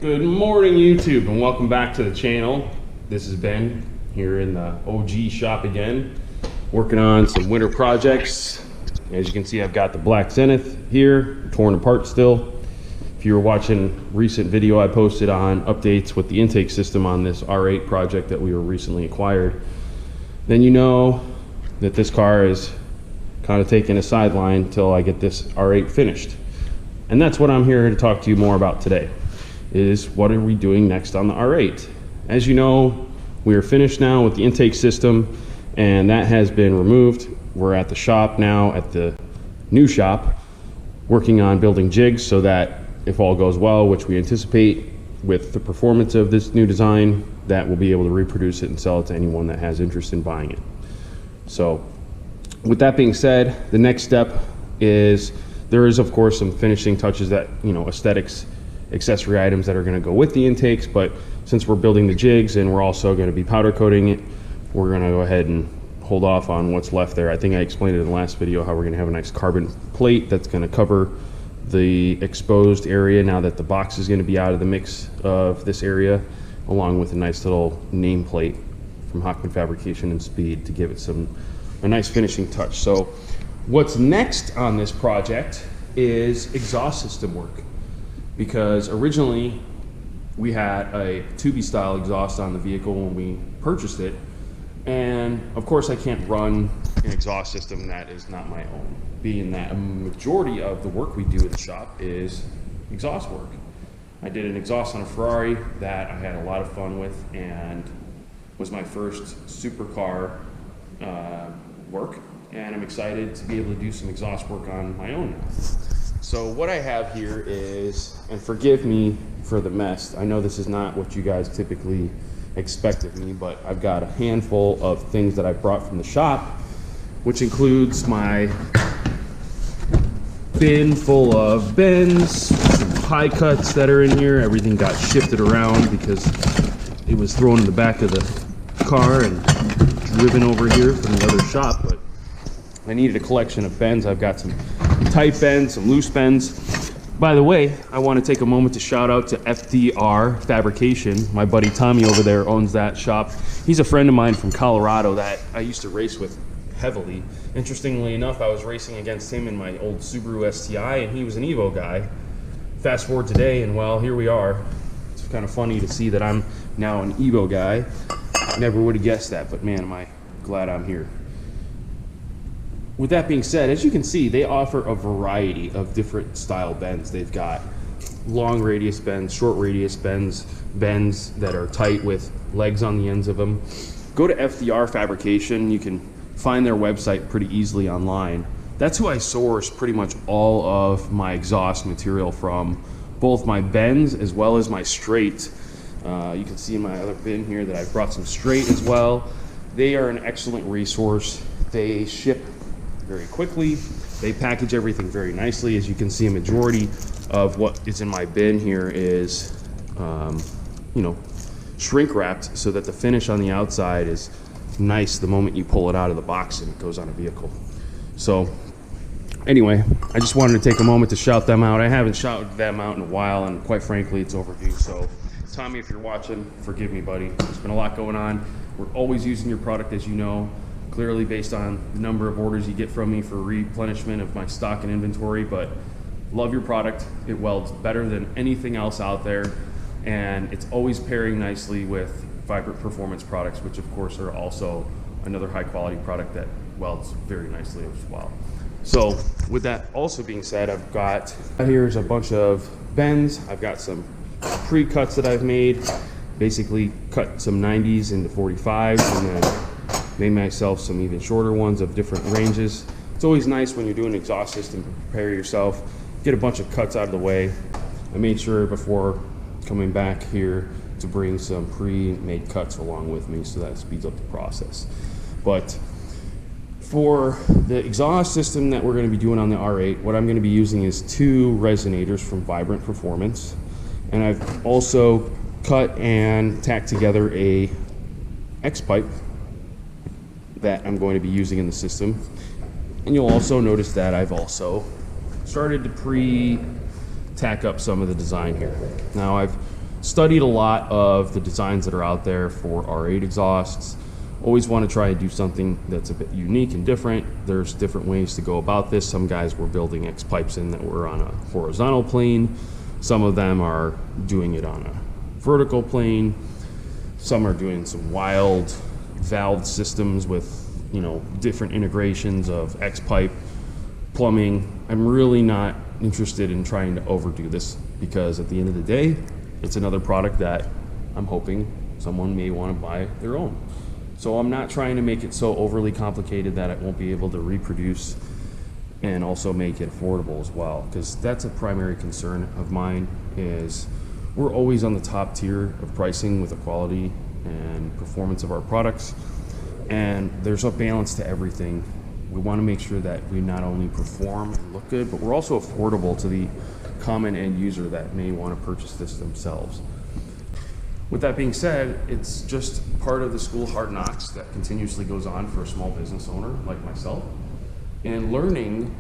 Good morning, YouTube, and welcome back to the channel. This is Ben here in the OG shop again, working on some winter projects. As you can see, I've got the Black Zenith here, torn apart still. If you were watching recent video I posted on updates with the intake system on this R8 project that we were recently acquired, then you know that this car is kind of taking a sideline until I get this R8 finished. And that's what I'm here to talk to you more about today, is what are we doing next on the R8. As you know, we are finished now with the intake system, and that has been removed. We're at the shop now, at the new shop, working on building jigs so that if all goes well, which we anticipate with the performance of this new design, that we'll be able to reproduce it and sell it to anyone that has interest in buying it. So with that being said, the next step is there is of course some finishing touches that, you know, aesthetics, accessory items that are going to go with the intakes, but since we're building the jigs and we're also going to be powder coating it, we're going to go ahead and hold off on what's left there. I think I explained it in the last video how we're going to have a nice carbon plate that's going to cover the exposed area now that the box is going to be out of the mix of this area, along with a nice little nameplate from Hochman Fabrication and Speed to give it a nice finishing touch. So what's next on this project is exhaust system work, because originally we had a tubey style exhaust on the vehicle when we purchased it, and of course I can't run an exhaust system that is not my own, being that a majority of the work we do in the shop is exhaust work. I did an exhaust on a Ferrari that I had a lot of fun with and was my first supercar work, and I'm excited to be able to do some exhaust work on my own now. So what I have here is, and forgive me for the mess, I know this is not what you guys typically expect of me, but I've got a handful of things that I brought from the shop, which includes my bin full of bends, some pie cuts that are in here. Everything got shifted around because it was thrown in the back of the car and driven over here from the other shop, but I needed a collection of bends. I've got some tight bends, some loose bends. By the way, I want to take a moment to shout out to FDR Fabrication. My buddy Tommy over there owns that shop. He's a friend of mine from Colorado that I used to race with heavily. Interestingly enough, I was racing against him in my old Subaru STI, and he was an Evo guy. Fast forward today, and well, here we are. It's kind of funny to see that I'm now an Evo guy. Never would have guessed that, but man, am I glad I'm here. With that being said, as you can see, they offer a variety of different style bends. They've got long radius bends, short radius bends, bends that are tight with legs on the ends of them. Go to FDR Fabrication. You can find their website pretty easily online. That's who I source pretty much all of my exhaust material from, both my bends as well as my straight. You can see in my other bin here that I've brought some straight as well. They are an excellent resource. They ship very quickly. They package everything very nicely. As you can see, a majority of what is in my bin here is, you know, shrink wrapped so that the finish on the outside is nice the moment you pull it out of the box and it goes on a vehicle. So anyway, I just wanted to take a moment to shout them out. I haven't shouted them out in a while, and quite frankly, it's overdue. So Tommy, if you're watching, forgive me, buddy. There's been a lot going on. We're always using your product, as you know, clearly based on the number of orders you get from me for replenishment of my stock and inventory, but love your product. It welds better than anything else out there, and it's always pairing nicely with Vibrant Performance products, which of course are also another high quality product that welds very nicely as well. So with that also being said, I've got, here's a bunch of bends. I've got some pre-cuts that I've made, basically cut some 90s into 45s and then made myself some even shorter ones of different ranges. It's always nice when you're doing an exhaust system to prepare yourself, get a bunch of cuts out of the way. I made sure before coming back here to bring some pre-made cuts along with me, so that speeds up the process. But for the exhaust system that we're going to be doing on the R8, what I'm going to be using is 2 resonators from Vibrant Performance, and I've also cut and tacked together a X-pipe that I'm going to be using in the system. And you'll also notice that I've also started to pre-tack up some of the design here. Now I've studied a lot of the designs that are out there for R8 exhausts. Always want to try and do something that's a bit unique and different. There's different ways to go about this. Some guys were building X pipes in that were on a horizontal plane. Some of them are doing it on a vertical plane. Some are doing some wild valve systems with, you know, different integrations of X pipe plumbing. I'm really not interested in trying to overdo this, because at the end of the day, it's another product that I'm hoping someone may want to buy their own. So I'm not trying to make it so overly complicated that it won't be able to reproduce, and also make it affordable as well, because that's a primary concern of mine. Is we're always on the top tier of pricing with the quality and performance of our products, and there's a balance to everything. We want to make sure that we not only perform and look good, but we're also affordable to the common end user that may want to purchase this themselves. With that being said, it's just part of the school of hard knocks that continuously goes on for a small business owner like myself, and learning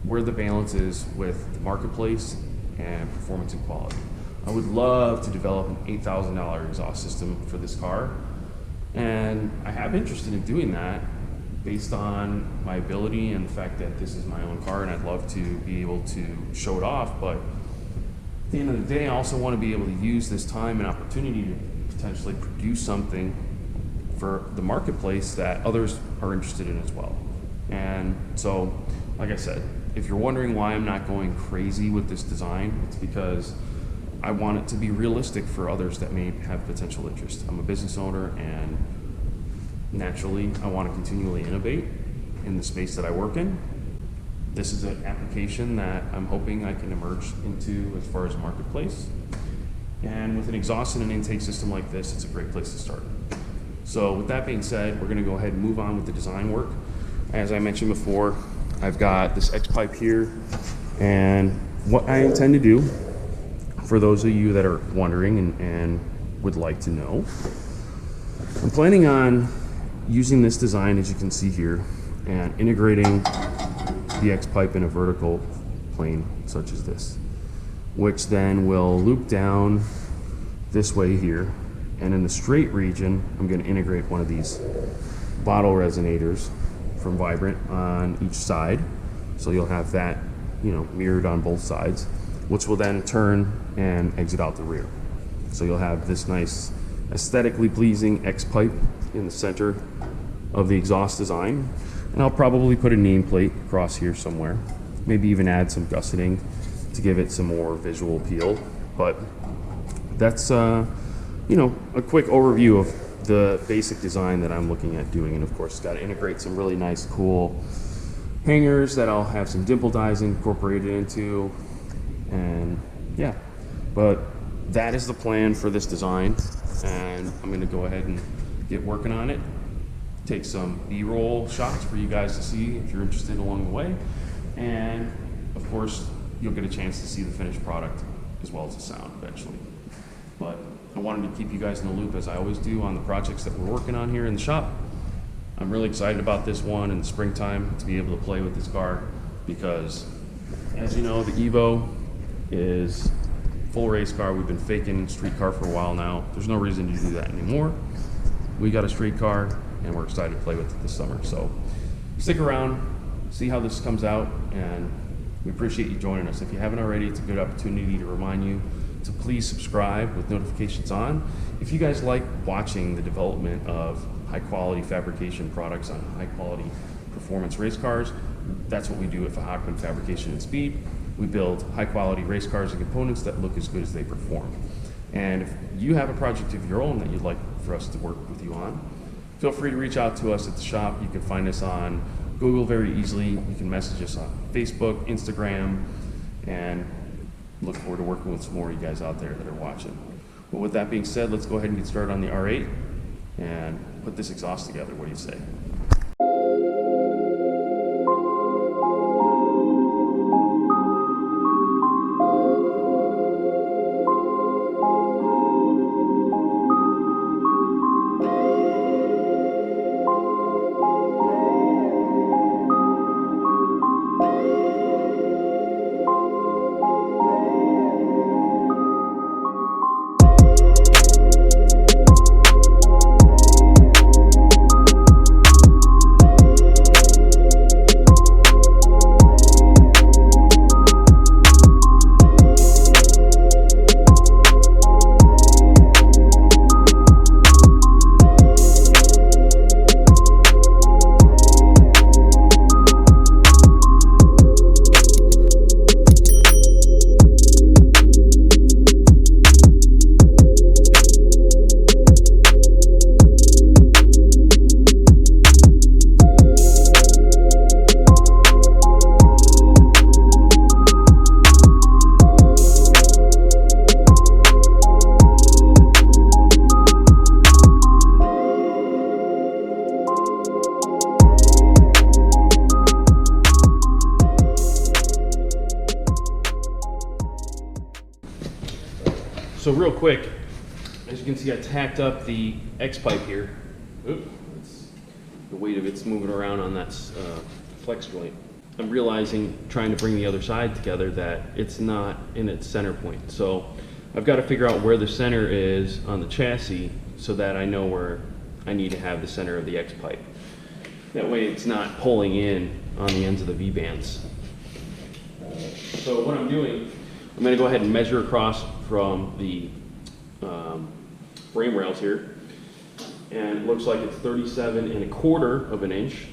where the balance is with the marketplace and performance and quality. I would love to develop an $8,000 exhaust system for this car, and I have interested in doing that based on my ability and the fact that this is my own car, and I'd love to be able to show it off. But at the end of the day, I also want to be able to use this time and opportunity to potentially produce something for the marketplace that others are interested in as well. And so, like I said, if you're wondering why I'm not going crazy with this design, it's because I want it to be realistic for others that may have potential interest. I'm a business owner, and naturally, I want to continually innovate in the space that I work in. This is an application that I'm hoping I can emerge into as far as marketplace. And with an exhaust and an intake system like this, it's a great place to start. So with that being said, we're going to go ahead and move on with the design work. As I mentioned before, I've got this X pipe here, and what I intend to do, for those of you that are wondering and would like to know, I'm planning on using this design, as you can see here, and integrating the X pipe in a vertical plane such as this, which then will loop down this way here, and in the straight region I'm going to integrate one of these bottle resonators from Vibrant on each side, so you'll have that, you know, mirrored on both sides, which will then turn and exit out the rear. So you'll have this nice aesthetically pleasing X pipe in the center of the exhaust design. And I'll probably put a nameplate across here somewhere, maybe even add some gusseting to give it some more visual appeal. But that's you know, a quick overview of the basic design that I'm looking at doing. And of course, got to integrate some really nice, cool hangers that I'll have some dimple dies incorporated into. And yeah, but that is the plan for this design, and I'm going to go ahead and get working on it. Take some B-roll shots for you guys to see if you're interested along the way, and of course you'll get a chance to see the finished product as well as the sound eventually. But I wanted to keep you guys in the loop, as I always do, on the projects that we're working on here in the shop. I'm really excited about this one in the springtime, to be able to play with this car, because as you know, the Evo is full race car. We've been faking street car for a while now. There's no reason to do that anymore. We got a street car, and we're excited to play with it this summer. So stick around, see how this comes out, and we appreciate you joining us. If you haven't already, it's a good opportunity to remind you to please subscribe with notifications on. If you guys like watching the development of high quality fabrication products on high quality performance race cars, that's what we do at Hochman Fabrication and Speed. We build high quality race cars and components that look as good as they perform. And if you have a project of your own that you'd like for us to work with you on, feel free to reach out to us at the shop. You can find us on Google very easily. You can message us on Facebook, Instagram, and look forward to working with some more of you guys out there that are watching. But with that being said, let's go ahead and get started on the R8 and put this exhaust together. What do you say? So real quick, as you can see, I tacked up the X pipe here. Oop, the weight of it's moving around on that flex joint. I'm realizing, trying to bring the other side together, that it's not in its center point. So I've got to figure out where the center is on the chassis so that I know where I need to have the center of the X pipe. That way it's not pulling in on the ends of the V-bands. So what I'm doing, I'm going to go ahead and measure across from the frame rails here. And it looks like it's 37¼ of an inch,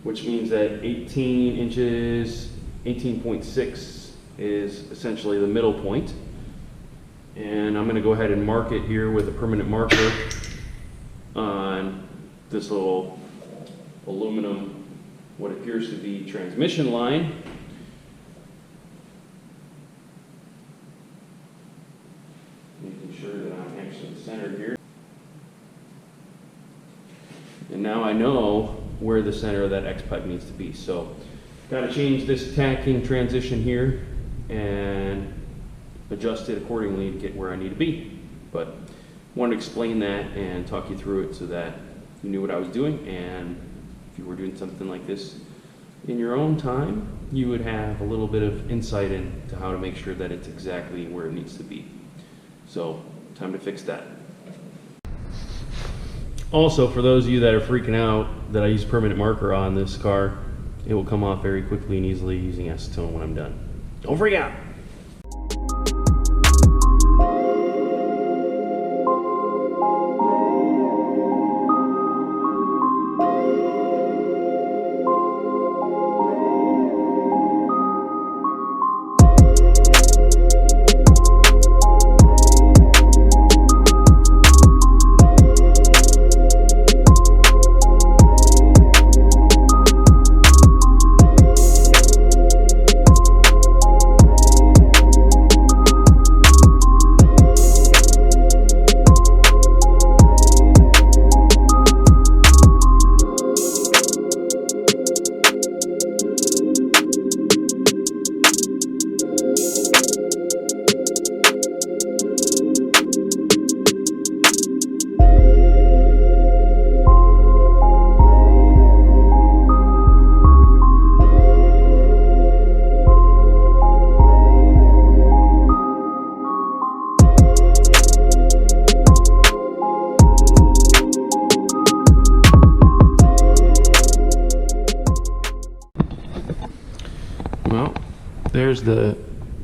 which means that 18 inches, 18.6 is essentially the middle point. And I'm going to go ahead and mark it here with a permanent marker on this little aluminum, what appears to be transmission line. Making sure that I'm actually centered here. And now I know where the center of that X pipe needs to be. So got to change this tacking transition here and adjust it accordingly to get where I need to be. But I wanted to explain that and talk you through it so that you knew what I was doing, and if you were doing something like this in your own time, you would have a little bit of insight into how to make sure that it's exactly where it needs to be. So time to fix that. Also, for those of you that are freaking out that I use permanent marker on this car, it will come off very quickly and easily using acetone when I'm done. Don't freak out! Well, there's the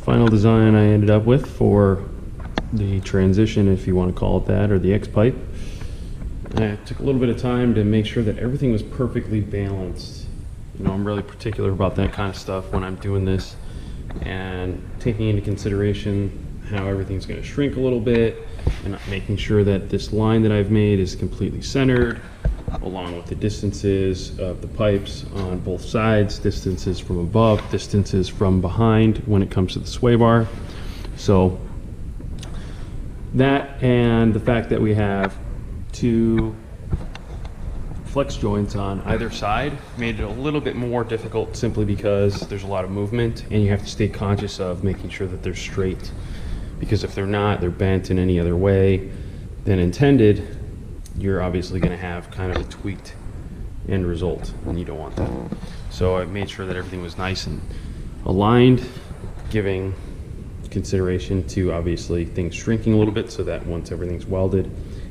final design I ended up with for the transition, if you want to call it that, or the X pipe. I took a little bit of time to make sure that everything was perfectly balanced. You know, I'm really particular about that kind of stuff when I'm doing this, and taking into consideration how everything's going to shrink a little bit, and making sure that this line that I've made is completely centered, along with the distances of the pipes on both sides, distances from above, distances from behind when it comes to the sway bar. So that, and the fact that we have two flex joints on either side, made it a little bit more difficult, simply because there's a lot of movement and you have to stay conscious of making sure that they're straight, because if they're not, they're bent in any other way than intended, you're obviously going to have kind of a tweaked end result, and you don't want that. So I made sure that everything was nice and aligned, giving consideration to obviously things shrinking a little bit, so that once everything's welded,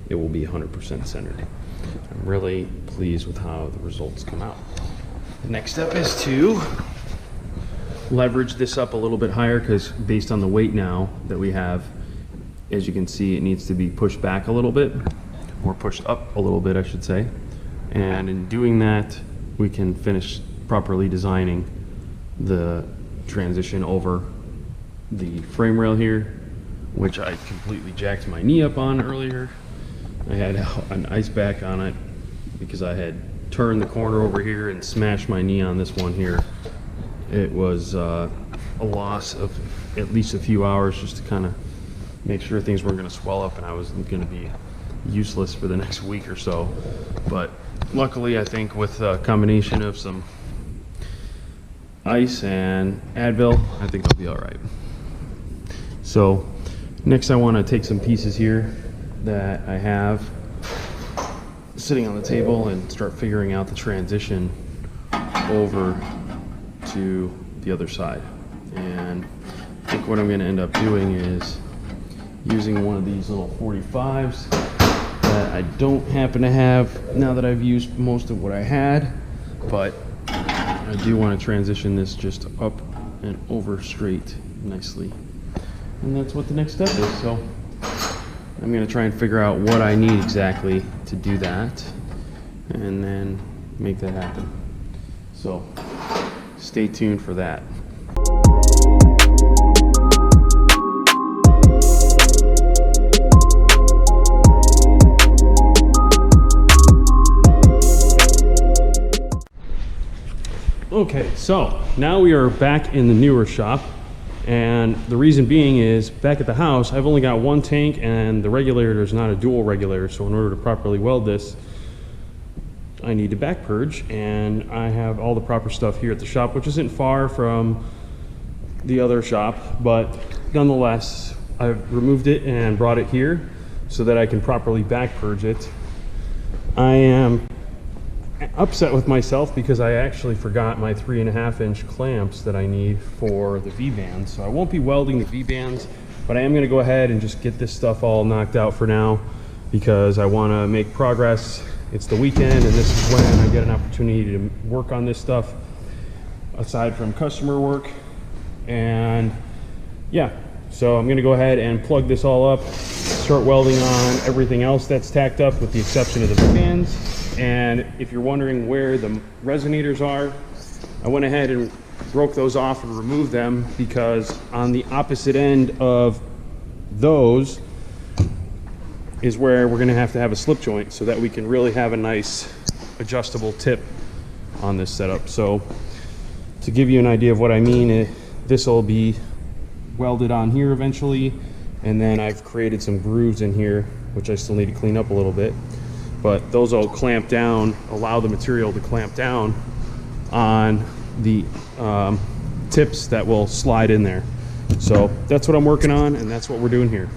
it will be 100% centered. I'm really pleased with how the results come out. The next step is to leverage this up a little bit higher, because based on the weight now that we have, as you can see, it needs to be pushed back a little bit, or pushed up a little bit, I should say. And in doing that, we can finish properly designing the transition over the frame rail here, which I completely jacked my knee up on earlier. I had an ice pack on it because I had turned the corner over here and smashed my knee on this one here. It was a loss of at least a few hours just to kind of make sure things weren't going to swell up and I was going to be useless for the next week or so. But luckily, I think with a combination of some ice and Advil, I think I'll be all right. So Next, I want to take some pieces here that I have sitting on the table and start figuring out the transition over to the other side. And I think what I'm going to end up doing is using one of these little 45s that I don't happen to have now that I've used most of what I had, but I do want to transition this just up and over straight nicely. And that's what the next step is. So I'm going to try and figure out what I need exactly to do that and then make that happen. So stay tuned for that. Okay, so now we are back in the newer shop, and the reason being is back at the house I've only got one tank and the regulator is not a dual regulator, so in order to properly weld this I need to back purge, and I have all the proper stuff here at the shop, which isn't far from the other shop, but nonetheless I've removed it and brought it here so that I can properly back purge it. I am upset with myself because I actually forgot my 3.5-inch clamps that I need for the V-bands. So I won't be welding the V-bands, but I am going to go ahead and just get this stuff all knocked out for now because I want to make progress. It's the weekend and this is when I get an opportunity to work on this stuff aside from customer work. And yeah, so I'm going to go ahead and plug this all up, start welding on everything else that's tacked up with the exception of the V-bands. And if you're wondering where the resonators are, I went ahead and broke those off and removed them because on the opposite end of those is where we're going to have a slip joint so that we can really have a nice adjustable tip on this setup. So to give you an idea of what I mean, this will be welded on here eventually, and then I've created some grooves in here which I still need to clean up a little bit. But those will clamp down, allow the material to clamp down on the tips that will slide in there. So that's what I'm working on, and that's what we're doing here.